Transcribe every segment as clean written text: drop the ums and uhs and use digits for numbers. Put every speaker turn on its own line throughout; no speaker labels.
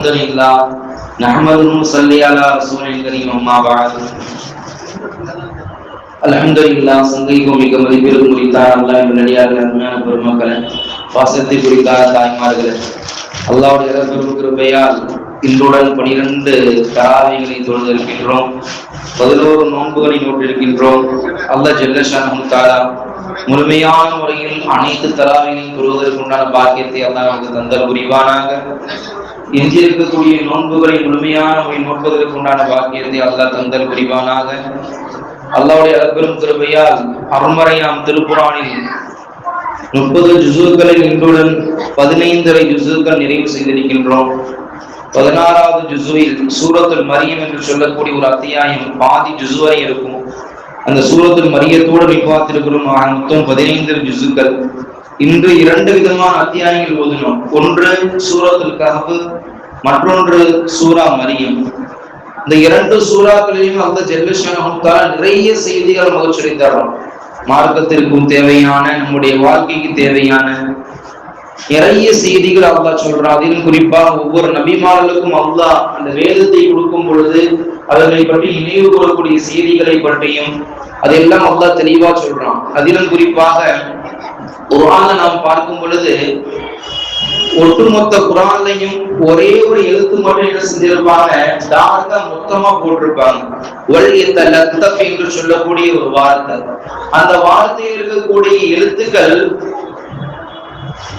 அல்ஹம்துலில்லாஹ் நஹ்மதுஹு ஸல்லி அலா ரசூலில் கரீம் அம்மா பஅத். அல்ஹம்துலில்லாஹ் சங்கைக்கும் மிக மதிப்பிற்கும் குறித்தார் அல்லாஹ்வின் நல்லடியார்களே, அருமையான பெருமக்களே, பாசத்தை குறித்தார் தாய்மார்களே, அல்லாஹ்வுடைய இரக்கம் கிருபையால் இன்றுடன் 12 தராவீகளை தொழுதிருக்கின்றோம். 11 நோன்புகளை நோட்டிருக்கின்றோம். அல்லாஹ் ஜல்ல ஷானஹு தஆலா முழுமையான முறையில் அனைத்து தராவீகளையும் தொழுவதற்குண்டான பாக்கியத்தை அல்லாஹ் நமக்கு தந்தல் புரிவானாக. எஞ்சியிருக்கக்கூடிய நோன்புகளை முழுமையான முறையில் நோட்பதற்கு உண்டான பாக்கியத்தை அல்லாஹ் தந்தல் புரிவானாக. அல்லாஹ்வுடைய அருட்பெரும் கிருபையால் அருள்மறையாம் திருக்குர்ஆனில் 30 ஜுஸுக்களை இன்றுடன் 15 ஜுஸுக்கள் நிறைவு செய்திருக்கின்றோம். 16வது ஜுஸுவில் சூரத்துல் மரியம் என்று சொல்லக்கூடிய ஒரு அத்தியாயம் பாதி ஜுஸு வரை இருக்கும். அந்த சூரத்துல் மரியத்தோடு நிப்பாத்திருக்கிறோம். மொத்தம் 15 ஜுஸுக்கள். இன்று 2 விதமான அத்தியாயங்கள் ஓதினோம். ஒன்று சூரத்துல் கஹ்ஃப், மற்றொன்று சூரா மரியம். இந்த 2 சூறாக்களிலும் அல்லாஹ் ஜல்ல ஷானஹு தஆலா நிறைய செய்திகள் நமக்கு சொல்லித் தர்றான். மார்க்கத்திற்கும் தேவையான, நம்முடைய வாழ்க்கைக்கு தேவையான நிறைய செய்திகள் அல்லாஹ் சொல்றான். அதிலும் குறிப்பாக ஒவ்வொரு நபிமார்களுக்கும் அல்லாஹ் அந்த வேதத்தை கொடுக்கும் பொழுது அவர்களை பற்றி நினைவு கூறக்கூடிய செய்திகளை பற்றியும் அதெல்லாம் அல்லாஹ் தெளிவா சொல்றான். அதிலும் குறிப்பாக குர்ஆனை நாம் பார்க்கும் பொழுது ஒட்டுமொத்த குர்ஆன்லையும் ஒரே ஒரு எழுத்து மட்டும் என்ன செஞ்சிருப்பாங்க, டார்க்கா மொத்தமா போட்டிருப்பாங்க. வல் யதலத்தஃப் என்று சொல்லக்கூடிய ஒரு வார்த்தை. அந்த வார்த்தையில் இருக்கக்கூடிய எழுத்துக்கள்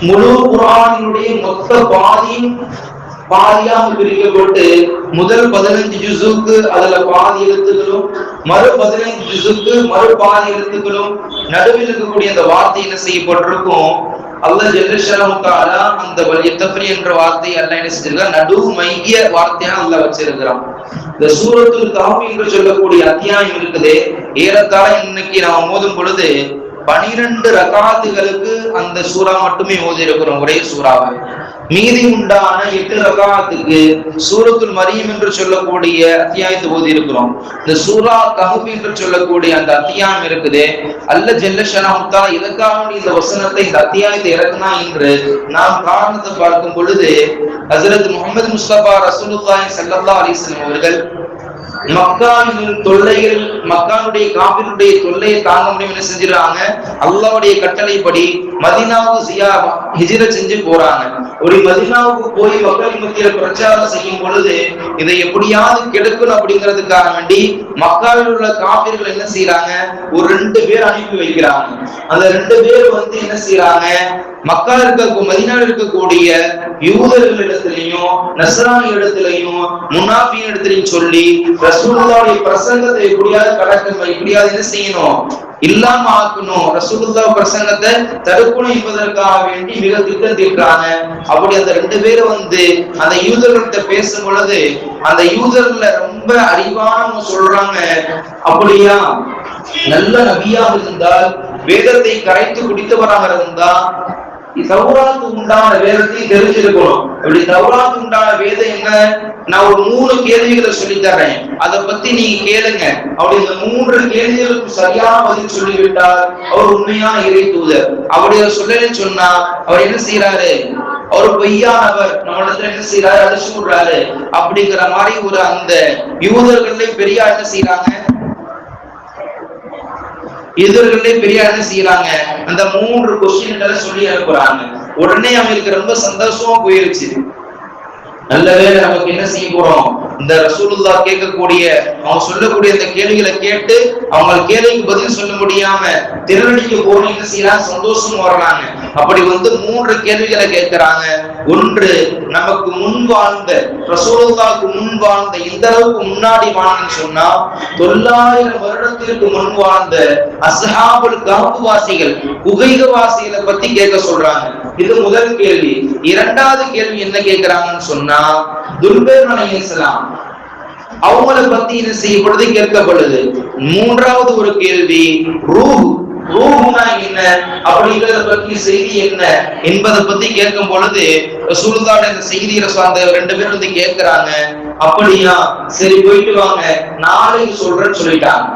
முழு குர்ஆனினுடைய மொத்த பாதியாக பிரிக்கப்பட்டு முதல் 15 ஜுஸுக்கு அதுல பாதி எழுத்துக்களும், மறு 15 ஜுஸுக்கு மறு பாதி எழுத்துக்களும், நடுவில் இருக்கக்கூடிய அந்த வார்த்தை என்ன செய்யப்பட்டிருக்கும். அல்லாஹ் ஜல்ல ஷானஹு தஆலா அந்த வல்யத்தஃப்ரி என்ற வார்த்தை அல்லாஹ் என்ன செஞ்சிருக்கான், நடு மைய வார்த்தையா அல்லாஹ் வச்சிருக்கிறான். இந்த சூரத்துல் கஹ்ஃப் என்று சொல்லக்கூடிய அத்தியாயம் இருக்குது. ஏறத்தாழ இன்னைக்கு நாம் ஓதும் பொழுது 12 ரகாத்துகளுக்கு அந்த சூரா மட்டுமே ஓதி இருக்கிறோம், ஒரே சூறாவை. மீதி உண்டான 8 ரகாத்துக்கு சூரத்துல் மரியம் என்று சொல்லக்கூடிய அத்தியாயத்தை ஓதி இருக்கிறோம். இந்த சூரா கஹ்ஃப் என்று சொல்லக்கூடிய அந்த அத்தியாயம் இருக்குது. அல்லாஹ் ஜல்ல ஷானஹு தஆலா எதற்காக இந்த வசனத்தை, இந்த அத்தியாயத்தை இறக்குனா என்று நாம் காரணத்தை பார்க்கும் பொழுது, ஹஜ்ரத் முஹம்மது முஸ்தபா ரசூலுல்லாஹி ஸல்லல்லாஹு அலைஹி வஸல்லம் அவர்கள் மக்காவின் தொல்லைகள், மக்காவுடைய காபிருடைய தொல்லையை தாங்க முடியும் என்ன செஞ்சிருக்காங்க, அல்லாஹ்வுடைய கட்டளைப்படி மதீனாவுக்கு ஹிஜ்ரத் செஞ்சு போறாங்க. ஒரு மதீனாவுக்கு போய் மக்கள் மத்தியில பிரச்சாரம் செய்யும் பொழுது இதை எப்படியாவது கெடுக்கணும் அப்படிங்கிறதுக்காக வேண்டி மக்காவில் உள்ள காபிர்கள் என்ன செய்யறாங்க, ஒரு 2 பேர் அனுப்பி வைக்கிறாங்க. அந்த 2 பேர் என்ன செய்யறாங்க, மக்கால மதீனாவில் இருக்கக்கூடிய யூதர்களிடத்திலையும் நஸ்ரானி இடத்திலையும் முனாஃபிகின் இடத்திலையும் சொல்லி ரசூலுல்லாஹ்வுடைய பிரசங்கத்தை எப்படியாவது என்ன செய்யணும், இல்லாம ஆக்கணும், ரசூலுல்லாஹ் பிரசங்கத்தை தடுக்கணும் என்பதற்காக வேண்டி மிக திட்டம் தீட்டுறாங்க. அப்படி அந்த 2 பேரும் அந்த யூதர்கிட்ட பேசும் பொழுது அந்த யூதர்ல ரொம்ப அறிவானவங்க சொல்றாங்க, அப்படியா நல்ல நபியாக இருந்தால், வேதத்தை கரைத்து குடித்தவராக இருந்தா தௌராத்து உண்டான வேதத்தை தெரிஞ்சிருக்கணும். அப்படி தௌராத்து உண்டான வேதம் என்ன, நான் ஒரு 3 கேள்விகளை சொல்லி தரேன், அதை பத்தி நீங்க கேளுங்க. அப்படி இந்த 3 கேள்விகளுக்கு சரியான பதில் சொல்லிவிட்டார் அவர் உண்மையான இறை தூதர். அப்படி அவர் சொல்லலன்னு சொன்னா அவர் என்ன செய்யறாரு, அவர் பொய்யானவர், நம்மளிடத்துல என்ன செய்யறாரு, அடிச்சு விடுறாரு அப்படிங்கிற மாதிரி ஒரு அந்த யூதர்களே பெரியா என்ன செய்யறாங்க, எதிர்களே பெரிய என்ன செய்யறாங்க, அந்த 3 கொஸ்டின்களை சொல்லி அனுப்புறாங்க. உடனே அவங்களுக்கு ரொம்ப சந்தோஷமா போயிருச்சு. நல்ல வேளை நமக்கு என்ன செய்ய போறோம், இந்த ரசூலுல்லாஹ் கேட்கக்கூடிய அவங்க சொல்லக்கூடிய அந்த கேள்விகளை கேட்டு அவங்க கேள்விக்கு பதில் சொல்ல முடியாம திரளடிக்க போறோம் என்ன செய்யறாங்க, சந்தோஷம் வர்றாங்க. அப்படி 3 கேள்விகளை கேட்கிறாங்க. ஒன்று, நமக்கு முன் வாழ்ந்த ரசூலுல்லாஹ்வுக்கு முன் வாழ்ந்த, இந்த அளவுக்கு முன்னாடி வாழ்ந்தன்னு சொன்னா 900 வருடத்திற்கு முன் வாழ்ந்த அஸ்ஹாபுல் கஹ்ஃப் வாசிகள், குகைவாசிகளை பத்தி கேட்க சொல்றாங்க. இது முதல் கேள்வி. இரண்டாவது கேள்வி என்ன கேட்கிறாங்கன்னு சொன்னா, துல்கர் அலைஹிஸ்ஸலாம் அவங்களை பத்தி என்ன செய்யப்படுது, கேட்கப்படுது. மூன்றாவது ஒரு கேள்வி, ரூஹுனா என்ன அப்படிங்கறத பத்தி செய்தி என்ன என்பதை பத்தி கேட்கும் பொழுது ரசூலுல்லாஹ் இந்த செய்தியை சார்ந்த 2 பேர் கேட்கிறாங்க. அப்படியா, சரி போயிட்டு வாங்க, நாளைக்கு சொல்றேன்னு சொல்லிட்டாங்க.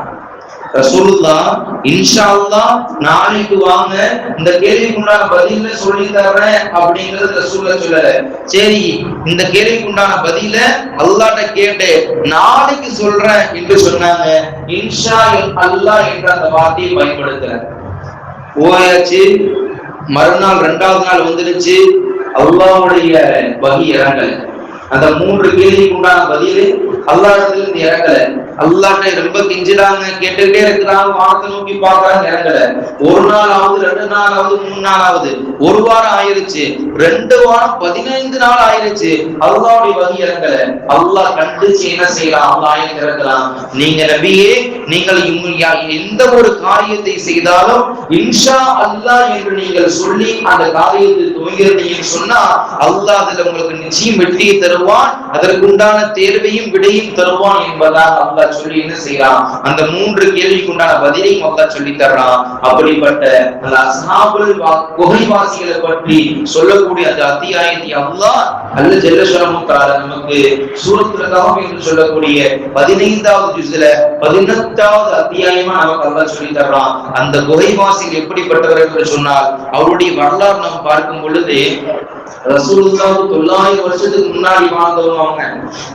ரசூலுல்லாஹ் இன்ஷா அல்லாஹ் நாளைக்கு வாங்க இந்த கேள்விக்குண்டான பதில சொல்லி தர்றேன் அப்படிங்கறது ரசூலுல்லாஹ் சொல்லல. சரி, இந்த கேள்விக்குண்டான பதில அல்லாஹ்ட்ட கேட்டு நாளைக்கு சொல்றேன் என்று சொன்னாங்க. இன்ஷா அல்லாஹ் என்ற அந்த வார்த்தையை பயன்படுத்துறேன். ஓயாச்சு, மறுநாள் 2வது நாள் வந்துருச்சு, அல்லாஹ்வுடைய வஹி இறங்கல. அந்த 3 கேள்விக்கு உண்டான பதில் அல்லாஹ்விடத்துல இருந்து இறங்கல. அல்லாஹ்ட்ட ரொம்ப கெஞ்சுறாங்க, கேட்டுக்கிட்டே இருக்கிறாங்க, வானத்தை நோக்கி பார்க்கறாங்க, இறங்கல. 1 நாள் ஆகுது, 2 நாள் ஆகுது, 3 நாள் ஆகுது, 1 வாரம் ஆயிருச்சு, 2 வாரம் 15 நாள் ஆயிருச்சு, அல்லாஹ்வுடைய வஹி இறங்கல. அல்லாஹ் கண்டுச்சு என்ன செய்யலாம், அல்லாஹ் இறக்கலாம். நீங்க நபியே, நீங்கள் எந்த ஒரு காரியத்தை செய்தாலும் இன்ஷா அல்லாஹ் என்று நீங்கள் சொல்லி அந்த காரியத்தை துவங்கிறீங்கன்னு சொன்னா அல்லாஹ் அதுல உங்களுக்கு நிச்சயம் வெற்றியை தருவான், அதற்குண்டான தேர்வையும் விடையும் தருவான் என்பதாக அல்லாஹ் சொல்லி என்ன செய்யலாம், அந்த 3 கேள்விக்கு உண்டான பதிலையும் அல்லாஹ் சொல்லி தர்றான். அப்படிப்பட்ட அந்த அஸ்ஹாபுல் குகைவாசிகளை பற்றி சொல்லக்கூடிய அந்த அத்தியாயத்தை அல்லாஹ் அல்ல ஜல்ல ஷஅனஹு தஆலா நமக்கு சூரத்துல் கஹஃப் என்று சொல்லக்கூடிய 15வது ஜுஸ்ல 18வது அத்தியாயமா நமக்கு அல்லாஹ் சொல்லி தர்றான். அந்த குகைவாசிகள் எப்படிப்பட்டவர்கள் என்று சொன்னால் அவருடைய வரலாறு நாம் பார்க்கும் பொழுது ரசூலுல்லாஹ் 900 வருஷத்துக்கு முன்னாடி வாழ்ந்தவங்க அவங்க.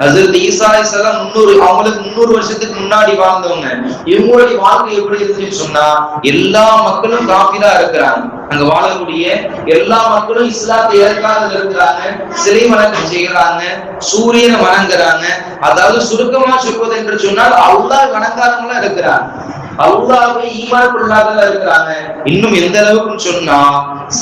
ஹஜ்ரத் ஈசா அலைஹிஸ்ஸலாம் 300 அவங்களுக்கு 300 வருஷத்துக்கு முன்னாடி வாழ்ந்தவங்க. இவங்களுடைய வாழ்க்கை எப்படி இருந்துச்சுன்னு சொன்னா எல்லா மக்களும் காஃபிரா இருக்கிறாங்க. அங்க வாழக்கூடிய எல்லா மக்களும் இஸ்லாத்தை ஏற்காமல் இருக்கிறாங்க, சிலை வணக்கம் செய்யறாங்க, சூரியனை வணங்குறாங்க. அதாவது சுருக்கமா சொல்வது என்று சொன்னால் அல்லாஹ் வணங்காதவங்களா இருக்கிறாங்க, அல்லாஹ்வை ஈமான் கொள்ளாதவங்களா இருக்கிறாங்க. இன்னும் எந்த அளவுக்கு சொன்னா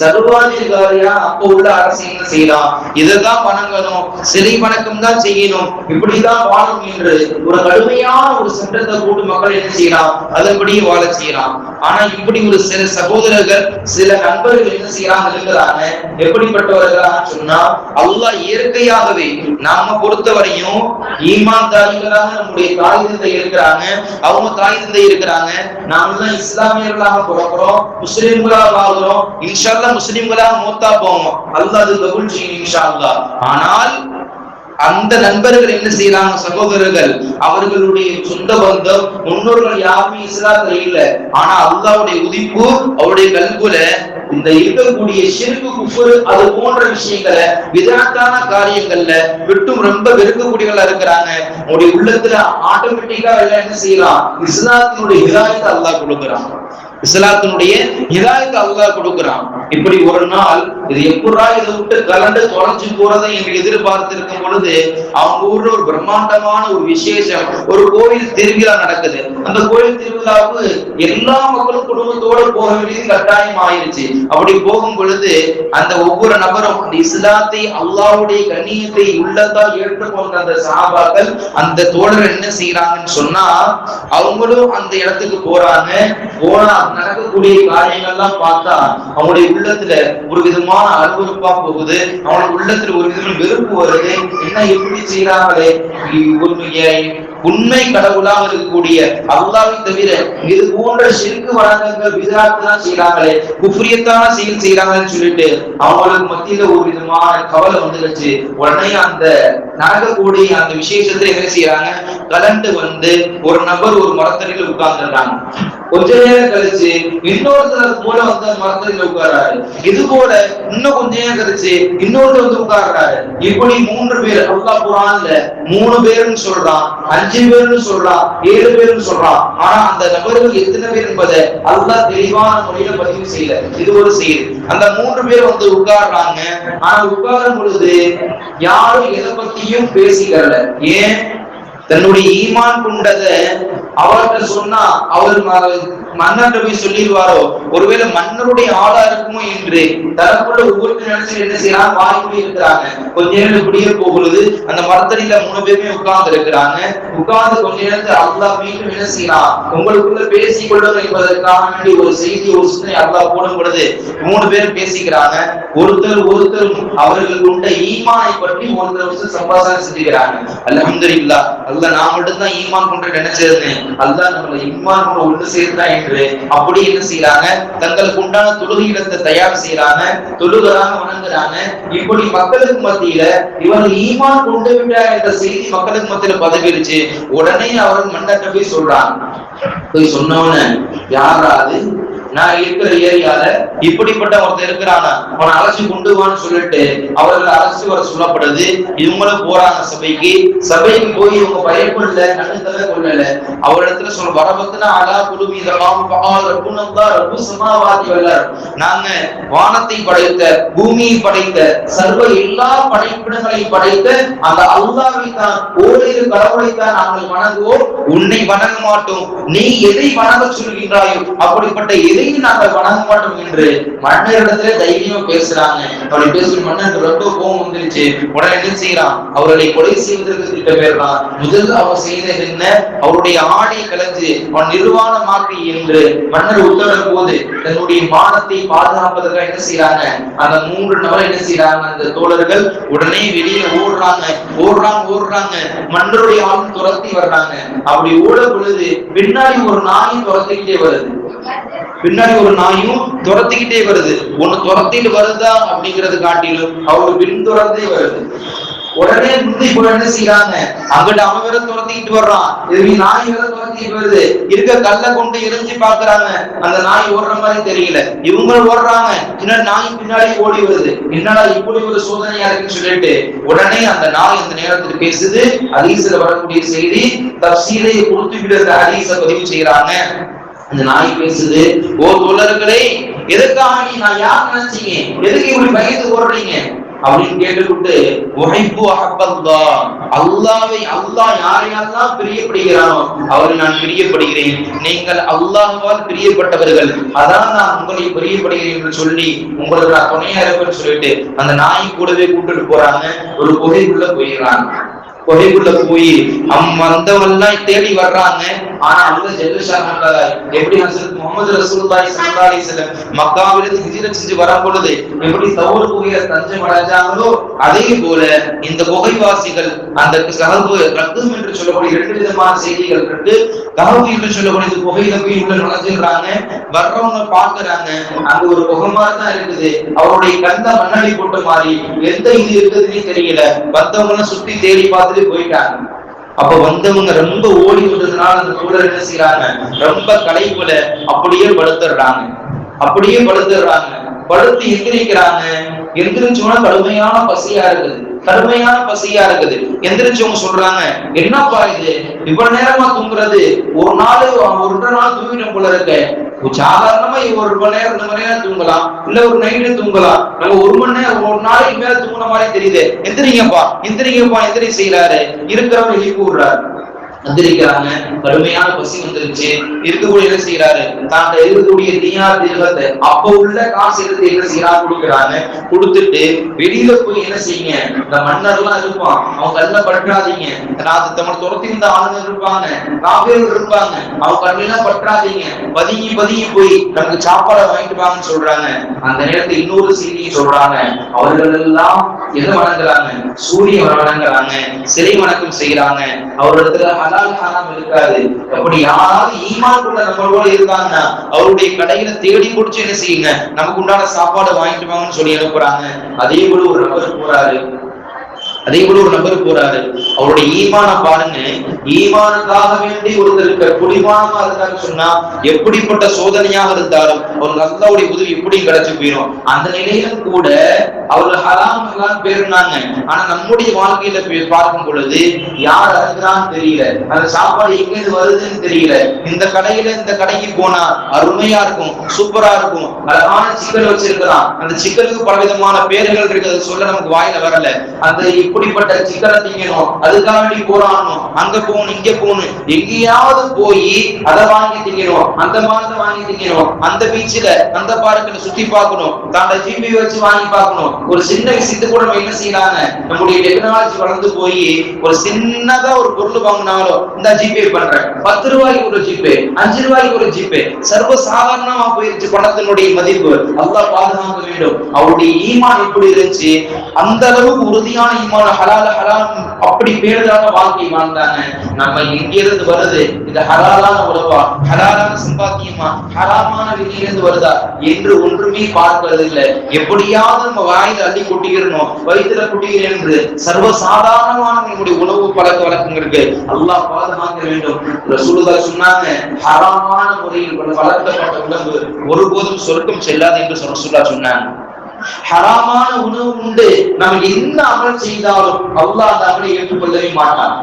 சர்வாதிகாரியா அப்ப உள்ள அரசு என்ன செய்யலாம், இதைதான் வணங்கணும், சிலை வணக்கம் தான் செய்யணும், இப்படிதான் வாழும் என்று ஒரு கடுமையான ஒரு சட்டத்தை போட்டு மக்கள் என்ன செய்யலாம், அதன்படியே வாழ செய்யலாம். ஆனா இப்படி ஒரு சில சகோதரர்கள் சில நண்பர்கள் என்ன செய்யறாங்க இருக்கிறாங்க. எப்படிப்பட்டவர்களா சொன்னா அல்லாஹ் இயற்கையாகவே நாம பொறுத்தவரையும் ஈமான்தாரிகளாக நம்முடைய தாய் தந்தை இருக்கிறாங்க, அவங்க தாய் தந்தை இருக்கிறாங்க, நாம தான் இஸ்லாமியர்களாக பிறக்கிறோம், முஸ்லிம்களாக வாழ்கிறோம், இன்ஷா அல்லாஹ் முஸ்லிம்களாக மூத்தா போவோம், அல்லாஹ் அது கபூல் செய்யும் இன்ஷா அல்லாஹ். ஆனால் அந்த நண்பர்கள் என்ன செய்யறாங்க, சகோதரர்கள் அவர்களுடைய சொந்த பந்தம் முன்னோர்கள் யாருமே இஸ்லாத்துல இல்ல. ஆனா அல்லாஹ்வுடைய உதிப்பு அவருடைய கல்புல இந்த இருக்கக்கூடிய ஷிர்க் குஃப்ர் அது போன்ற விஷயங்களை விதத்தான காரியங்கள்ல விட்டும் ரொம்ப வெறுக்கக்கூடியவங்களா இருக்கிறாங்க. உங்களுடைய உள்ளத்துல ஆட்டோமேட்டிக்கா எல்லாம் என்ன செய்யலாம், இஸ்லாத்தினுடைய ஹிதாயத்தை அல்லாஹ் கொடுக்குறான், இஸ்லாத்தினுடைய ஹிதாயத்தை அல்லாஹ் கொடுக்குறான். இப்படி ஒரு நாள் இது எப்படா இதை விட்டு கலந்து தொலைஞ்சு போறதை என்று எதிர்பார்த்து இருக்கும் பொழுது அவங்க ஊர்ல ஒரு பிரம்மாண்டமான ஒரு விசேஷம், ஒரு கோவில் திருவிழா நடக்குது. அந்த கோவில் திருவிழாவுக்கு எல்லா மக்களும் குடும்பத்தோடு போக வேண்டியது கட்டாயம் ஆயிருச்சு. அப்படி போகும் பொழுது அந்த ஒவ்வொரு நபரும் அந்த இஸ்லாத்தை அல்லாஹ்வுடைய கண்ணியத்தை உள்ளத்தால் ஏற்றுக்கொண்ட அந்த சஹாபாக்கள் அந்த தோழர் என்ன செய்யறாங்கன்னு சொன்னா அவங்களும் அந்த இடத்துக்கு போறாங்க. போனா நடக்கக்கூடிய காரியங்கள்லாம் பார்த்தா அவங்களுடைய உள்ளத்துல ஒரு விதமான அருவருப்பா போகுது, அவனுடைய உள்ளத்துல ஒரு விதமான வெறுப்பு வருது. என்ன எப்படி செய்யறாங்களே, உண்மை கடவுளாக இருக்கக்கூடிய அல்லாஹ்வை தவிர இது போன்ற ஷிர்க் வணக்கங்கள் விதராத்து தான் செய்யறாங்களே, குஃப்ரியத்தான செயல் செய்யறாங்கன்னு சொல்லிட்டு அவங்களுக்கு மத்தியில ஒரு விதமான கவலை வந்துருச்சு. உடனே அந்த நடக்கக்கூடிய அந்த விசேஷத்துல என்ன செய்யறாங்க, கலந்து வந்து ஒரு நபர் ஒரு மரத்தடியில உட்கார்ந்துட்டாங்க. கொஞ்ச நேரம் கழிச்சு இன்னொருத்தர் போல வந்து மரத்தடியில உட்கார்றாரு. இது போல இன்னும் கொஞ்ச நேரம் கழிச்சு இன்னொருத்தர் வந்து உட்கார்றாரு. இப்படி 3 பேர் அல்லாஹ் குர்ஆன்ல 3 பேர்னு சொல்றான், 5 பேர்னு சொல்றான், 7 பேர்னு சொல்றான். ஆனா அந்த நபர்கள் எத்தனை பேர் என்பதை அல்லாஹ் தெளிவான முறையில பதிவு செய்யல. இது ஒரு செய்தி. அந்த 3 பேர் வந்து உட்கார்றாங்க. ஆனா உட்காரும் பொழுது யாரும் எதை பத்தியும் பேசிக்கல. ஏன், தன்னுடைய ஈமான் கொண்டதை அவர்கிட்ட சொன்னா அவர் மன்னர்கிட்ட போய் சொல்லிடுவாரோ, ஒருவேளை மன்னருடைய ஆளா இருக்குமோ என்று தனக்குள்ள ஒவ்வொருத்தர் நினைச்சு என்ன செய்யறாங்க, வாய்ப்பு இருக்கிறாங்க. கொஞ்ச நேரம் இப்படியே போகுது. அந்த மரத்தடியில 3 பேருமே உட்கார்ந்து இருக்கிறாங்க. உட்கார்ந்து கொஞ்ச நேரத்துல அல்லாஹ் மீண்டும் என்ன செய்யலாம், உங்களுக்குள்ள பேசிக் கொள்ளுங்க என்பதற்காக வேண்டி ஒரு செய்தி ஒரு சிந்தனை அல்லாஹ் போடும் பொழுது 3 பேரும் பேசிக்கிறாங்க. ஒருத்தர் அவர்கள் கொண்ட ஈமானை பற்றி ஒருத்தர் சம்பாஷணை செஞ்சுக்கிறாங்க. அல்ஹம்துலில்லாஹ், அல்லாஹ் நான் மட்டும்தான் ஈமான் கொண்டு நினைச்சது, அல்லாஹ் நம்மளை ஈமான் கொண்டு ஒன்று சேர்த்தான் என்று அப்படி என்ன செய்யறாங்க, தங்களுக்கு உண்டான தொழுகை இடத்தை தயார் செய்யறாங்க, தொழுகிறாங்க, வணங்குறாங்க. இப்படி மக்களுக்கு மத்தியில இவர்கள் ஈமான் கொண்டு விட்டார் என்ற செய்தி மக்களுக்கு மத்தியில பதவிடுச்சு. உடனே அவர்கள் மன்னர்கிட்ட போய் சொல்றாங்க, போய் சொன்னவன யாராது நான் இருக்கிற ஏரியால இப்படிப்பட்ட ஒருத்தர் இருக்கிறாங்க, அவனை அழைச்சி கொண்டு வான்னு சொல்லிட்டு அவர்கள் அழைச்சி வர சொல்லப்படுது. இவங்களும் போறாங்க சபைக்கு. சபைக்கு போய் இவங்க பயப்படல, கண்ணுத்தல கொள்ளல. அவரிடத்துல சொல்ல வரபத்துனா அலா குழுமி நாங்க வானத்தை படைத்த பூமியை படைத்த சர்வ எல்லா படைப்பிடங்களை படைத்த அந்த அல்லாஹ்வை தான், ஓரிரு கடவுளைத்தான் நாங்கள் வணங்குவோம், உன்னை வணங்க மாட்டோம். நீ எதை வணங்க சொல்கின்றாயோ அப்படிப்பட்ட எதையும் நாங்கள் வணங்க மாட்டோம் என்று மன்னரிடத்துல தைரியமா பேசுறாங்க. அப்படி பேசும் மன்னன் ரொம்ப கோபம் வந்துருச்சு. உடனே என்ன செய்யறான்? அவர்களை கொலை செய்வதற்கு திட்டமிடுறான். முதல் அவர் செய்தது என்ன? அவருடைய ஆடை கலந்து அவன் நிர்வாணமாக்கி என்று மன்னர் உத்தரவிடும் போது தன்னுடைய மானத்தை பாதுகாப்பதற்காக என்ன செய்யறாங்க? அந்த 3 நபர் என்ன செய்யறாங்க? அந்த தோழர்கள் உடனே வெளியே ஓடுறாங்க. மன்னருடைய ஆளும் துரத்தி வர்றாங்க. அப்படி ஓட பொழுது பின்னாடி ஒரு நாயும் துரத்திக்கிட்டே வருது. ஒண்ணு துரத்திட்டு வருதா அப்படிங்கறது காட்டிலும் அவரு பின்துரந்தே வருது. உடனே முந்தி போய் என்ன செய்யறாங்க? அங்கிட்ட அவன் வேற துரத்திக்கிட்டு வர்றான், இது நாய் வேற துரத்திட்டு வருது. இருக்க கல்லை கொண்டு எரிஞ்சு பாக்குறாங்க, அந்த நாய் ஓடுற மாதிரி தெரியல. இவங்களும் ஓடுறாங்க, பின்னாடி நாய் பின்னாடி ஓடி வருது. என்னடா இப்படி ஒரு சோதனையா இருக்குன்னு சொல்லிட்டு உடனே அந்த நாய் அந்த நேரத்தில் பேசுது. ஹதீஸ்ல வரக்கூடிய செய்தி தஃசீரை கொடுத்துக்கிட்டு அந்த ஹதீஸை பதிவு செய்யறாங்க. அந்த நாய் பேசுது, ஓ தோழர்களே, எதுக்காக நான் யார் நினைச்சீங்க? எதுக்கு இப்படி பயந்து ஓடுறீங்க அப்படின்னு கேட்டுக்கிட்டு, அல்லாஹ்வை அல்லாஹ் யாரையெல்லாம் பிரியப்படுகிறானோ அவரை நான் பிரியப்படுகிறேன், நீங்கள் அல்லாஹ்வால் பிரியப்பட்டவர்கள், அதான் நான் உங்களை பிரியப்படுகிறேன் என்று சொல்லி உங்களுக்கு நான் துணையா இருப்பேன்னு சொல்லிட்டு அந்த நாய் கூடவே கூப்பிட்டு போறாங்க. ஒரு குகைக்குள்ள போயிடுறாங்க. கொடைக்குள்ள போய் வந்தவெல்லாம் தேடி வர்றாங்க. ஆனா அவங்க எப்படி முகமது ரசூலுல்லாஹி ஸல்லல்லாஹு அலைஹி வஸல்லம் மக்காவிலிருந்து ஹிஜ்ரத் செஞ்சு வரும் பொழுது எப்படி தௌர் குகையில தஞ்சம் அடைஞ்சாங்களோ அதே போல இந்த குகைவாசிகள் அந்த ரத்தம் என்று சொல்லக்கூடிய 2 விதமான செய்திகள் இருக்கு. கஹஃப் என்று சொல்லக்கூடிய குகையில போய் உள்ள நுழைஞ்சிடுறாங்க. வர்றவங்க பாக்குறாங்க, அங்க ஒரு குகை மாதிரி தான் இருக்குது. அவருடைய கண்ணை மண்ணடி போட்ட மாதிரி எந்த இது இருக்குதுன்னு தெரியல. வந்தவங்க சுத்தி தேடி பார்த்துட்டு போயிட்டாங்க. அப்ப வந்தவங்க ரொம்ப ஓடி வந்ததுனால அந்த தோழர் என்ன செய்யறாங்க? ரொம்ப களைப்புல அப்படியே படுத்துடுறாங்க. படுத்து எந்திரிக்கிறாங்க. எந்திரிச்சோன்னா கடுமையான பசியா இருக்குது. எந்திரிச்சவங்க சொல்றாங்க, என்னப்பா இது இவ்வளவு நேரமா தூங்குறது? ஒரு நாள் தூங்கிடும் போல இருக்க. சாதாரணமா ஒரு மணி நேரம் 2 மணி நேரம் தூங்கலாம், இல்ல ஒரு நைட்டு தூங்கலாம். நம்ம 1 மணி நேரம் ஒரு நாளைக்கு மேல தூங்குன மாதிரி தெரியுது. எந்திரிங்கப்பா செய்யறாரு. இருக்கிறவங்க எழுப்பி விடுறாரு. எந்திரிக்கிறாங்க. கடுமையான பசி வந்துருச்சு. இருக்கக்கூடிய என்ன செய்யறாரு? தான் இருக்கக்கூடிய தீனார் திரகத்தை அப்ப உள்ள காசு எடுத்து என்ன செய்யறாரு? கொடுக்குறாங்க. கொடுத்துட்டு வெளியில போய் என்ன செய்யுங்க? இந்த மன்னர் எல்லாம் இருப்பான், அவங்க கண்ணில் பற்றாதீங்க. தமிழ் துரத்தி இந்த ஆளுங்க இருப்பாங்க, காவியர்கள் இருப்பாங்க, அவங்க கண்ணெல்லாம் பற்றாதீங்க. பதுங்கி போய் நமக்கு சாப்பாடை வாங்கிட்டு வாங்கன்னு சொல்றாங்க. அந்த நேரத்தில் இன்னொரு செய்தியை சொல்றாங்க. அவர்கள் எல்லாம் எதை வணங்குறாங்க? சூரியன் வணங்குறாங்க, சிலை வணக்கம் செய்யறாங்க. அவரிடத்துல ஹலால் இருக்காது. அப்படி யாராவது ஈமான் கொண்ட நம்மளோட இருக்காங்கன்னா அவருடைய கடையில தேடி பிடிச்சு என்ன செய்யுங்க? நமக்கு உண்டான சாப்பாடு வாங்கிட்டு வாங்கன்னு சொல்லி அனுப்புறாங்க. அதே போல ஒரு நபர் போறாரு. அவருடைய ஈமான பாருங்க. ஈமானுக்காக வேண்டி ஒருத்தருக்கு குடிமானமா இருந்தான்னு சொன்னா எப்படிப்பட்ட சோதனையாக இருந்தாலும் அவருக்கு அல்லாஹ்வுடைய உதவி எப்படி கிடைச்சு போயிடும். அந்த நிலையிலும் கூட அவர்கள் ஹராம் பேருனாங்க. ஆனா நம்முடைய வாழ்க்கையில பார்க்கும் பொழுது யார் அறுக்கிறான்னு தெரியல, அந்த சாப்பாடு எங்கிருந்து வருதுன்னு தெரியல. இந்த கடைக்கு போனா அருமையா இருக்கும், சூப்பரா இருக்கும், அழகான சிக்கன் வச்சிருக்கிறான். அந்த சிக்கனுக்கு பலவிதமான பேர்கள் இருக்கு, அது சொல்ல நமக்கு வாயில வரல. அந்த இப்படிப்பட்ட சிக்கனை திங்கணும், அதுக்காக வேண்டி போராடணும், அங்க போகணும் இங்க போகணும், எங்கேயாவது போய் அதை வாங்கி திங்கணும், அந்த மாதிரி வாங்கி திங்கணும், அந்த பீச்சில அந்த பார்க்கணும், சுத்தி பார்க்கணும், தாண்ட ஜிபி வச்சு வாங்கி பார்க்கணும். ஒரு சின்ன விஷயத்துக்கு கூட நம்ம என்ன செய்யறாங்க? நம்முடைய டெக்னாலஜி வளர்ந்து போய் ஒரு சின்னதா ஒரு பொருள் வாங்கினாலும் இந்த ஜிபே பண்றேன், 10 ரூபாய்க்கு ஒரு ஜிபே, 5 ரூபாய்க்கு ஒரு ஜிபே, சர்வ சாதாரணமா போயிருச்சு பணத்தினுடைய மதிப்பு. அல்லாஹ் பாதுகாக்க வேண்டும். அவருடைய ஈமான் எப்படி இருந்துச்சு? அந்த அளவுக்கு உறுதியான ஈமான் அதிகமான ஹலால் ஹலால் அப்படி பேருதான வாழ்க்கை வாழ்ந்தாங்க. நம்ம எங்கிருந்து வருது, இது ஹலாலான உறவா, ஹலாலான சம்பாத்தியமா, ஹராமான வெளியிலிருந்து வருதா என்று ஒன்றுமே பார்க்கிறது இல்லை. எப்படியாவது நம்ம வாயில அள்ளி கொட்டிக்கிறணும், வயிற்றுல கொட்டிக்கிறேன் என்று சர்வசாதாரணமான நம்முடைய உணவு பழக்க வழக்கங்களுக்கு அல்லாஹ் பாதுகாக்க வேண்டும். ரசூலுல்லாஹ் சொன்னாங்க, ஹராமான முறையில் வளர்க்கப்பட்ட உணவு ஒருபோதும் சொர்க்கம் செல்லாது என்று ரசூலுல்லாஹ் சொன்னாங்க. ஹராமான உணவு உண்டு, நம்ம என்ன அமல் செய்தாலும் அல்லாஹ் அந்த அமலை ஏற்றுக்கொள்ளவே மாட்டான்.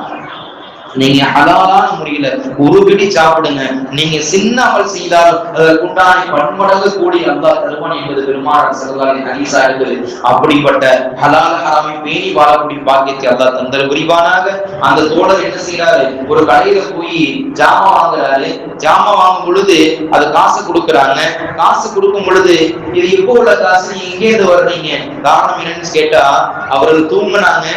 நீங்க ஹலாலான முறையில ஒரு பிடி சாப்பிடுங்க, நீங்க சின்ன அமல் செய்தாலும் அதற்குண்டான பன்மடங்கு கூடி அல்லாஹ் தருவான் என்பது பெருமானார் ஸல்லல்லாஹு அலைஹி ஹதீஸா இருக்குது. அப்படிப்பட்ட ஹலால் ஹராமை பேணி வாழக்கூடிய பாக்கியத்தை அல்லாஹ் தந்தல் புரிவானாக. அந்த தோழர் என்ன செய்யறாரு, ஒரு கடையில போய் ஜாமா வாங்குறாரு. ஜாமா வாங்கும் பொழுது அது காசு கொடுக்குறாங்க. காசு கொடுக்கும் பொழுது இது இப்போ உள்ள காசு, நீங்க எங்கே இருந்து வர்றீங்க, காரணம் என்னன்னு கேட்டா, அவர்கள் தூங்குனாங்க.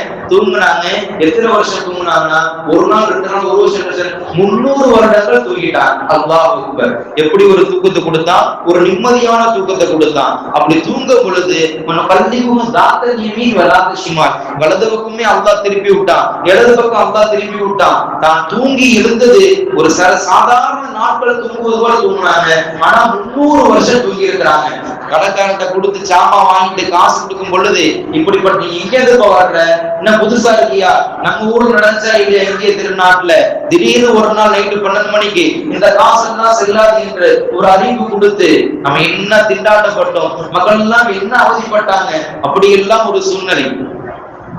எத்தனை வருஷம் தூங்குனாங்கன்னா, ஒரு நாள் 2 நாள் 1 வருஷம் 300 வருடங்கள் தூங்கிட்டான். அல்லாஹ் அக்பர். எப்படி ஒரு தூக்கத்தை கொடுத்தான், ஒரு நிம்மதியான தூக்கத்தை கொடுத்தான். அப்படி தூங்கும் பொழுது பள்ளிக்கும் வலது பக்கமே அல்லாஹ் திருப்பி விட்டான், இடது பக்கம் அல்லாஹ் திருப்பி விட்டான். தான் தூங்கி எழுந்தது ஒரு சாதாரண நாட்கள் தூங்குவது போல தூங்கினாங்க. ஆனா 300 வருஷம் தூங்கி இருக்கிறாங்க. கடைக்காரன்ட்ட கொடுத்து சாமா வாங்கிட்டு காசு கொடுக்கும் பொழுது, இப்படிப்பட்ட எங்க இருந்து வர்ற, என்ன புதுசா இருக்கியா, நம்ம ஊர்ல நடந்தா இல்லையா இந்திய திருநாட்டுல திடீர்னு ஒரு நாள் நைட்டு 12 மணிக்கு இந்த காசு எல்லாம் செல்லாது என்று ஒரு அறிவிப்பு கொடுத்து நம்ம என்ன திண்டாட்டப்பட்டோம், மக்கள் எல்லாம் என்ன அவதிப்பட்டாங்க. அப்படி எல்லாம் ஒரு சூழ்நிலை.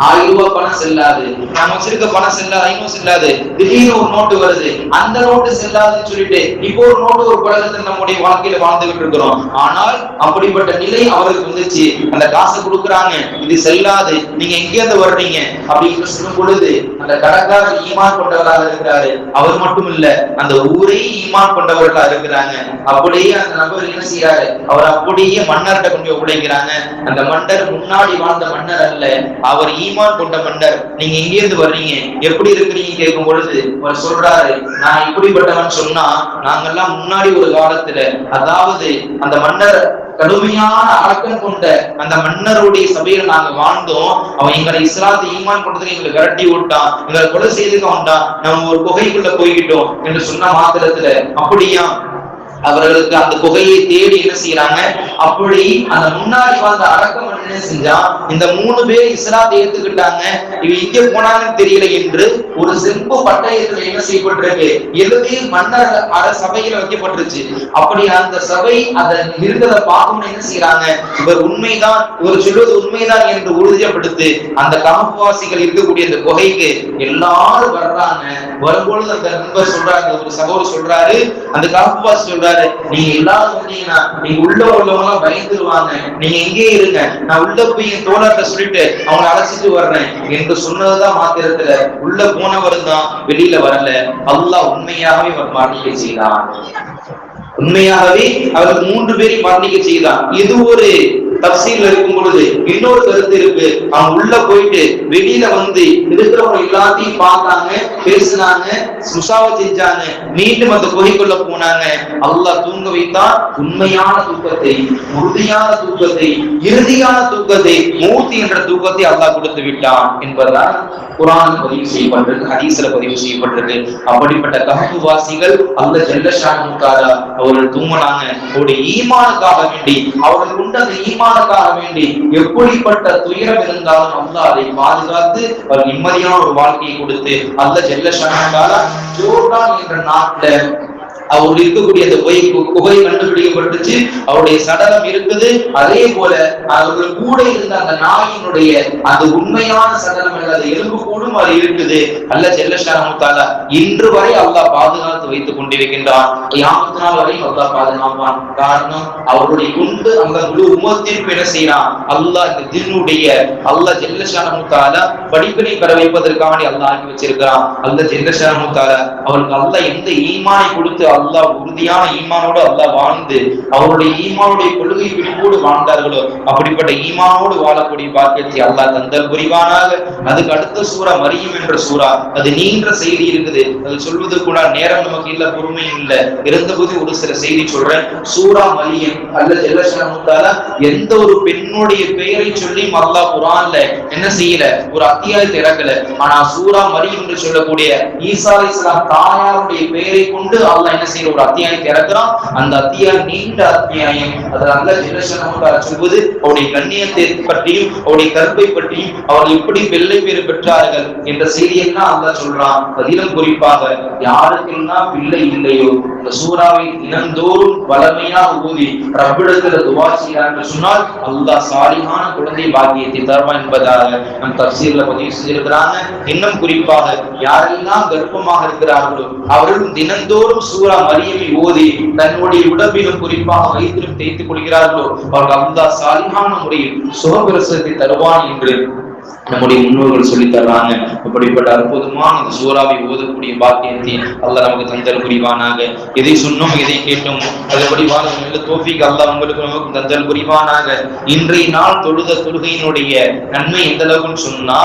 1000 ரூபாய் பணம் செல்லாது, நம்ம வச்சிருக்க பணம் செல்லாது, 500 செல்லாது. திடீர்னு ஒரு நோட்டு வருது, அந்த நோட்டு செல்லாதுன்னு சொல்லிட்டு இப்போ ஒரு நோட்டு ஒரு பழக்கத்தை நம்முடைய வாழ்க்கையில வாழ்ந்துகிட்டு இருக்கிறோம். ஆனால் அப்படிப்பட்ட நிலை அவருக்கு வந்துச்சு. அந்த காசு கொடுக்குறாங்க, இது செல்லாது, நீங்க எங்க இருந்து வர்றீங்க அப்படின்னு சொல்லும் பொழுது அந்த கடைக்காரர் ஈமான் கொண்டவராக இருக்கிறாரு. அவர் மட்டும் இல்ல, அந்த ஊரே ஈமான் கொண்டவர்களா இருக்கிறாங்க. அப்படியே அந்த நபர் என்ன செய்யறாரு, அவர் அப்படியே மன்னர்கிட்ட கொண்டு உடைக்கிறாங்க. அந்த மன்னர் முன்னாடி வாழ்ந்த மன்னர் அல்ல, அவர் ஈமான் கொண்ட மன்னர். நீங்க எங்க இருந்து வர்றீங்க, எப்படி இருக்கிறீங்க கேட்கும் பொழுது அவர் சொல்றாரு, நான் இப்படிப்பட்டவன் சொன்னா, நாங்கெல்லாம் முன்னாடி ஒரு காலத்துல, அதாவது அந்த மன்னர் கடுமையான அடக்கம் கொண்ட அந்த மன்னருடைய சபையில நாங்க வாழ்ந்தோம். அவன் எங்களை இஸ்லாத்தை ஈமான் கொண்டதுக்கு எங்களை விரட்டி விட்டான், எங்களை கொலை செய்துக்க வந்தான், நம்ம ஒரு குகைக்குள்ள போய்கிட்டோம் என்று சொன்ன மாத்திரத்துல, அப்படியா அவர்களுக்கு அந்த குகையை தேடி என்ன செய்யறாங்க. அப்படி அந்த முன்னாடி வாழ்ந்த அடக்கம் என்ன செஞ்சா, இந்த 3 பேர் இஸ்லாத்தை ஏத்துக்கிட்டாங்க, இவ இங்க போனாங்கன்னு தெரியல என்று ஒரு செம்பு பட்டயத்துல என்ன செய்யப்பட்டிருக்கு, எழுதி மன்னர் சபையில வைக்கப்பட்டுருச்சு. அப்படி அந்த சபை அதை இருந்ததை பார்க்கணும்னு என்ன செய்யறாங்க, இவர் உண்மைதான், இவர் சொல்வது உண்மைதான் என்று உறுதிப்படுத்தி அந்த கஹ்ஃப்வாசிகள் இருக்கக்கூடிய அந்த குகைக்கு எல்லாரும் வர்றாங்க. வரும்பொழுது அந்த நண்பர் சொல்றாங்க, ஒரு சகோதரர் சொல்றாரு, அந்த கஹ்ஃப்வாசி சொல்றாரு, நீங்க எல்லாரும் வந்தீங்கன்னா நீங்க உள்ளவங்க பயந்துருவாங்க, நீங்க எங்கே இருங்க, நான் உள்ள போய் என் தோழர்கிட்ட சொல்லிட்டு அவங்களை அழைச்சிட்டு வர்றேன் என்று சொன்னதுதான் மாத்திரத்துல உள்ள போனவர் தான் வெளியில வரல. அல்லாஹ் உண்மையாகவே அவர் மரணிக்க செய்தான். உண்மையாகவே அவருக்கு 3 பேரையும் மரணிக்க செய்தான். இது ஒரு தஃசீர்ல இருக்கும் பொழுது இன்னொரு கருத்து இருக்கு. அவங்க உள்ள போயிட்டு வெளியில வந்து இருக்கிறவங்க எல்லாத்தையும் பார்த்தாங்க, பேசினாங்க, சுசாவை செஞ்சாங்க, மீண்டும் அந்த குகைக்குள்ள போனாங்க. அல்லாஹ் தூங்க வைத்தான். உண்மையான தூக்கத்தை, உறுதியான தூக்கத்தை, இறுதியான தூக்கத்தை, மூத்தி என்ற தூக்கத்தை அல்லாஹ் கொடுத்து விட்டான் என்பதுதான் குர்ஆன் பதிவு செய்யப்பட்டிருக்கு, ஹதீஸ்ல பதிவு செய்யப்பட்டிருக்கு. அப்படிப்பட்ட கஹ்ஃப்வாசிகள் அல்லாஹ் ஜல்ல ஷானஹு தஆலா அவர்கள் தூங்கினாங்க. அவருடைய ஈமானுக்காக வேண்டி, அவர்கள் கொண்ட அந்த ஈமானுக்காக வேண்டி எப்படிப்பட்ட துயரம் இருந்தாலும் அல்லாஹ் அதை பாதுகாத்து அவர் நிம்மதியான ஒரு வாழ்க்கையை கொடுத்து அல்லாஹ் ஜல்ல ஷானஹு தஆலா ஜோர்டான் என்ற நாட்டுல அவர்கள் இருக்கக்கூடிய அந்த குகை கண்டுபிடிக்கப்பட்டுச்சு. அவருடைய சடலம் இருக்குது. அதே போல அவர்கள் கூட இருந்த அந்த நாயினுடைய அந்த உண்மையான சடலம் அல்லது எலும்பு கூடும் அது இருக்குது. அல்லாஹ் ஜல்ல ஷானஹு தஆலா இன்று வரை அல்லாஹ் பாதுகாத்து வைத்துக் கொண்டிருக்கின்றான். கியாமத் நாள் வரை அல்லாஹ் பாதுகாப்பான். காரணம், அவருடைய கொண்டு அந்த முழு உம்மத்திற்கு என்ன செய்யறான் அல்லாஹ், இந்த தினுடைய அல்லாஹ் ஜல்ல ஷானஹு தஆலா படிப்பினை பெற வைப்பதற்காக அல்லாஹ் ஆக்கி வச்சிருக்கிறான். அல்லாஹ் ஜல்ல ஷானஹு தஆலா அவருக்கு அல்லாஹ் எந்த ஈமானை கொடுத்து அல்லாஹ் உறுதியான ஈமானோடு அல்லாஹ் வாழ்ந்து அவருடைய ஈமானுடைய கொள்கை பிடிப்போடு வாழ்ந்தார்களோ அப்படிப்பட்ட ஈமானோடு வாழக்கூடிய பாக்கியத்தை அல்லாஹ் தந்தல் புரிவானாக. அதுக்கு அடுத்த சூரா மரியம் என்ற சூரா, அது நீண்ட செய்தி இருக்குது, அது சொல்வது கூட நேரம் நமக்கு இல்ல, பொறுமையும் இல்ல, இருந்தபோது ஒரு சில செய்தி சொல்றேன். சூரா மரியம் அல்லது எந்த ஒரு பெண்ணுடைய பெயரை சொல்லி அல்லாஹ் குர்ஆன்ல என்ன செய்யல, ஒரு அத்தியாயத்தை இறக்கல. ஆனா சூரா மரியம் என்று சொல்லக்கூடிய ஈசா அலைஹிஸ்ஸலாம் தாயாருடைய பெயரை கொண்டு அல்லாஹ் என்ன செய்யற ஒரு அத்தியாயத்தை இறக்குறான். அந்த அத்தியாயம் நீண்ட அத்தியாயம். அதில் அல்லாஹ் ஜல்லஷானஹு சொல்வது அவருடைய கண்ணியத்தை பற்றியும் அவருடைய கற்பை பற்றியும் அவர் எப்படி வெள்ளை பேறு பெற்றார்கள் என்ற செய்தியெல்லாம் அல்லாஹ் சொல்றான். அதிலும் குறிப்பாக யாருக்கெல்லாம் பிள்ளை இல்லையோ இந்த சூறாவை தினந்தோறும் வளமையாக ஊதி ரப்பிடத்துல துஆ செய்யறார் என்று சொன்னால் அல்லாஹ் சாலிஹான குழந்தை பாக்கியத்தை தருவான் என்பதாக நம் தஃசீர்ல பதிவு செஞ்சிருக்கிறாங்க. இன்னும் குறிப்பாக யாரெல்லாம் கர்ப்பமாக இருக்கிறார்களோ அவர்களும் தினந்தோறும் சூரா மரியமை ஓதி தன்னுடைய உடம்பிலும் குறிப்பாக வயிற்றிலும் தேய்த்துக் கொள்கிறார்களோ அவர்கள் அல்லாஹ் சாலிஹான முறையில் சுகப்பிரசவத்தை தருவான் என்று நம்முடைய முன்னோர்கள் சொல்லி தர்றாங்க. அப்படிப்பட்ட அற்புதமான அந்த சூறாவை ஓதக்கூடிய பாக்கியத்தை அல்லாஹ் நமக்கு தந்தல் புரிவானாக. எதை சொன்னோம் எதை கேட்டோம் அதுபடி வாழ தௌஃபீக் அல்லாஹ் உங்களுக்கு நமக்கு தந்தல் புரிவானாக. இன்றைய நாள் தொழுத தொழுகையினுடைய நன்மை எந்த அளவுன்னு சொன்னா,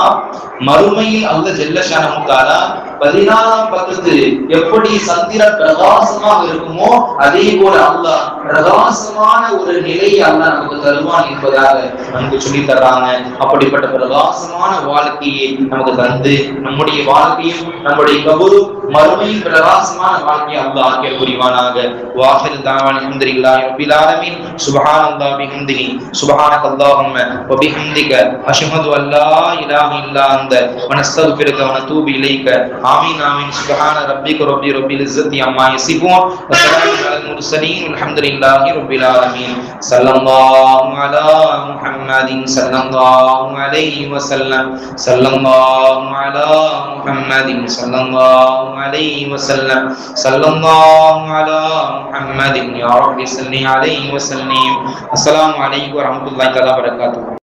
மறுமையில் அல்லாஹ் ஜல்லஷானஹு தஆலா 14ஆம் பக்கத்து எப்படி சந்திரன் பிரகாசமாக இருக்குமோ அதே போல அல்லாஹ் பிரகாசமான ஒரு நிலையை அல்லாஹ் நமக்கு தருவான் என்பதாக நமக்கு சொல்லி தர்றாங்க. அப்படிப்பட்ட பிரகாசமான வாழ்க்கையை நமக்கு தந்து நம்முடைய வாழ்க்கையும் நம்முடைய கபரும் மறுமையும் பிரகாசமான வாழ்க்கையை அல்லாஹ் ஆக்கிய புரிவானாக. வாஹிரு தஅவானா அல்ஹம்துலில்லாஹி ரப்பில் ஆலமீன். சுப்ஹானல்லாஹி பிஹம்திஹி சுப்ஹானக்கல்லாஹும்ம வ பிஹம்திக அஷ்ஹது அன் லா இலாஹ இல்லா அன்த வ நஸ்தக்ஃபிருக வ நதூபு இலைக. ஆமீன் ஆமீன். சுப்ஹான ரப்பிக ரப்பில் இஸ்ஸத்தி அம்மா யசிஃபூன் வ ஸலாமுன் அலல் முர்ஸலீன் வல்ஹம்துலில்லாஹி ரப்பில் ஆலமீன். ஸல்லல்லாஹு அலா முஹம்மதின் ஸல்லல்லாஹு அலைஹி வஸல்லம். ஸல்லல்லாஹு அலா முஹம்மதின் ஸல்லல்லாஹு அலைஹி வஸல்லம். ஸல்லல்லாஹு அலா முஹம்மதின் யா ரப்பி ஸல்லி அலைஹி வஸல்லம். அஸ்ஸலாமு அலைக்கும் வரஹ்மத்துல்லாஹி வபரகாத்துஹு.